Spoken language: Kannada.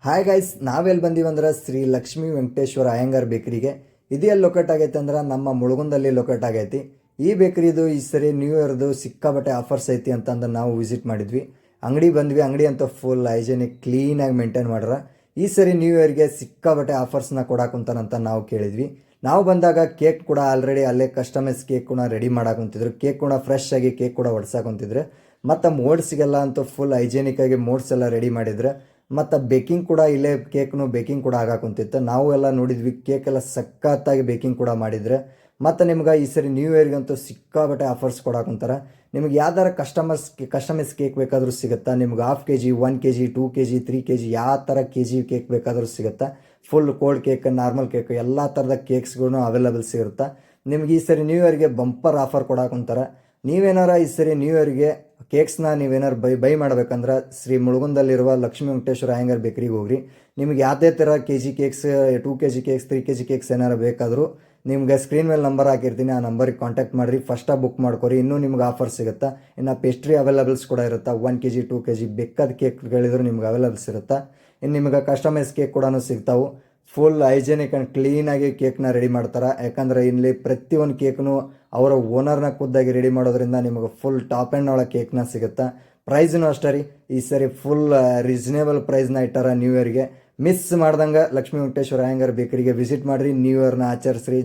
ಹಾಯ್ ಗೈಸ್, ನಾವೆಲ್ಲಿ ಬಂದೀವಂದ್ರೆ ಶ್ರೀ ಲಕ್ಷ್ಮೀ ವೆಂಕಟೇಶ್ವರ ಅಯ್ಯಂಗಾರ್ ಬೇಕರಿಗೆ. ಇದು ಎಲ್ಲಿ ಲೊಕೇಟ್ ಆಗೈತೆ ಅಂದ್ರೆ ನಮ್ಮ ಮುಳುಗುಂದಲ್ಲಿ ಲೊಕೇಟ್ ಆಗೈತಿ. ಈ ಬೇಕರಿದು ಈ ಸರಿ ನ್ಯೂ ಇಯರ್ದು ಸಿಕ್ಕಾಬಟ್ಟೆ ಆಫರ್ಸ್ ಐತಿ ಅಂತಂದು ನಾವು ವಿಸಿಟ್ ಮಾಡಿದ್ವಿ. ಅಂಗಡಿ ಬಂದ್ವಿ. ಅಂಗಡಿ ಅಂತ ಫುಲ್ ಹೈಜೆನಿಕ್ ಕ್ಲೀನಾಗಿ ಮೇಂಟೈನ್ ಮಾಡ್ರ. ಈ ಸರಿ ನ್ಯೂ ಇಯರ್ಗೆ ಸಿಕ್ಕಾಬಟ್ಟೆ ಆಫರ್ಸ್ನ ಕೊಡಾಕುಂತಾನಂತ ನಾವು ಕೇಳಿದ್ವಿ. ನಾವು ಬಂದಾಗ ಕೇಕ್ ಕೂಡ ಆಲ್ರೆಡಿ ಅಲ್ಲೇ ಕಸ್ಟಮೈಸ್ ಕೇಕ್ ಕೂಡ ರೆಡಿ ಮಾಡಾಕುಂತಿದ್ರು. ಕೇಕ್ ಕೂಡ ಫ್ರೆಶ್ ಆಗಿ ಕೇಕ್ ಕೂಡ ಹೊಡ್ಸಾಕುಂತಿದ್ರು. ಮತ್ತು ಮೋಡ್ಸ್ಗೆಲ್ಲ ಅಂತೂ ಫುಲ್ ಹೈಜೆನಿಕ್ ಆಗಿ ಮೋಡ್ಸ್ ಎಲ್ಲ ರೆಡಿ ಮಾಡಿದ್ರೆ. ಮತ್ತು ಬೇಕಿಂಗ್ ಕೂಡ ಇಲ್ಲೇ ಕೇಕ್ನು ಬೇಕಿಂಗ್ ಕೂಡ ಆಗಾಕುಂತಿತ್ತು. ನಾವು ಎಲ್ಲ ನೋಡಿದ್ವಿ, ಕೇಕ್ ಎಲ್ಲ ಸಖತ್ತಾಗಿ ಬೇಕಿಂಗ್ ಕೂಡ ಮಾಡಿದ್ರೆ. ಮತ್ತು ನಿಮ್ಗೆ ಈ ಸರಿ ನ್ಯೂ ಇಯರ್ಗಂತೂ ಸಿಕ್ಕಾಬಟ್ಟೆ ಆಫರ್ಸ್ ಕೊಡಾಕುಂತಾರೆ. ನಿಮ್ಗೆ ಯಾವ್ದಾರ ಕಸ್ಟಮೈಸ್ ಕೇಕ್ ಬೇಕಾದರೂ ಸಿಗುತ್ತಾ. ನಿಮ್ಗೆ half K G, 1 kg, 2 kg, 3 kg ಯಾವ ಥರ kg ಕೇಕ್ ಬೇಕಾದರೂ ಸಿಗುತ್ತಾ. Full cold cake, normal cake ಎಲ್ಲ ಥರದ ಕೇಕ್ಸ್ಗಳು ಅವೈಲೇಬಲ್ ಸಿಗುತ್ತೆ. ನಿಮ್ಗೆ ಈ ಸರಿ ನ್ಯೂ ಇಯರ್ಗೆ ಬಂಪರ್ ಆಫರ್ ಕೊಡಾಕುಂತಾರೆ. ನೀವೇನಾರ ಈ ಸರಿ ನ್ಯೂ ಇಯರ್ಗೆ ಕೇಕ್ಸ್ನ ನೀವೇನಾರು ಬೈ ಮಾಡಬೇಕಂದ್ರೆ ಶ್ರೀ ಮುಳುಗುಂದಲ್ಲಿರುವ ಲಕ್ಷ್ಮೀ ವೆಂಕಟೇಶ್ವರ ಅಯ್ಯಂಗಾರ್ ಬೇಕರಿಗೆ ಹೋಗ್ರಿ. ನಿಮ್ಗೆ ಯಾವುದೇ ಥರ kg cakes, 2 kg cakes, 3 kg cakes ಏನಾರು ಬೇಕಾದರೂ ನಿಮ್ಗೆ ಸ್ಕ್ರೀನ್ ಮೇಲೆ ನಂಬರ್ ಹಾಕಿರ್ತೀನಿ. ಆ ನಂಬರಿಗೆ ಕಾಂಟ್ಯಾಕ್ಟ್ ಮಾಡಿರಿ. ಫಸ್ಟಾಗಿ ಬುಕ್ ಮಾಡ್ಕೊರಿ. ಇನ್ನೂ ನಿಮ್ಗೆ ಆಫರ್ ಸಿಗುತ್ತೆ. ಇನ್ನು ಪೇಸ್ಟ್ರಿ ಅವೈಲೇಬಲ್ಸ್ ಕೂಡ ಇರುತ್ತೆ. 1 kg, 2 kg ಬೇಕಾದ ಕೇಕ್ಗಳಿದ್ರು ನಿಮ್ಗೆ ಅವೈಲೇಬಲ್ಸ್ ಇರುತ್ತೆ. ಇನ್ನು ನಿಮ್ಗೆ ಕಸ್ಟಮೈಸ್ ಕೇಕ್ ಕೂಡ ಸಿಗ್ತಾವೆ. ಫುಲ್ ಹೈಜೆನಿಕ್ ಆ್ಯಂಡ್ ಕ್ಲೀನಾಗಿ ಕೇಕ್ನ ರೆಡಿ ಮಾಡ್ತಾರೆ. ಯಾಕಂದರೆ ಇಲ್ಲಿ ಪ್ರತಿಯೊಂದು ಕೇಕ್ನು ಅವರ ಓನರ್ನ ಖುದ್ದಾಗಿ ರೆಡಿ ಮಾಡೋದ್ರಿಂದ ನಿಮಗೆ ಫುಲ್ ಟಾಪ್ ಆ್ಯಂಡ್ ಒಳಗೆ ಕೇಕ್ನ ಸಿಗುತ್ತೆ. ಪ್ರೈಸ್ನು ಅಷ್ಟೇ ರೀ. ಈ ಸರಿ ಫುಲ್ ರೀಸನೇಬಲ್ ಪ್ರೈಸ್ನ ಇಟ್ಟಾರ ನ್ಯೂ ಇಯರ್ಗೆ. ಮಿಸ್ ಮಾಡ್ದಂಗೆ ಲಕ್ಷ್ಮೀ ವೆಂಕಟೇಶ್ವರ ಅಯ್ಯಂಗಾರ್ ಬೇಕರಿಗೆ ವಿಸಿಟ್ ಮಾಡಿರಿ. ನ್ಯೂ ಇಯರ್ನ ಆಚರಿಸ್ರಿ.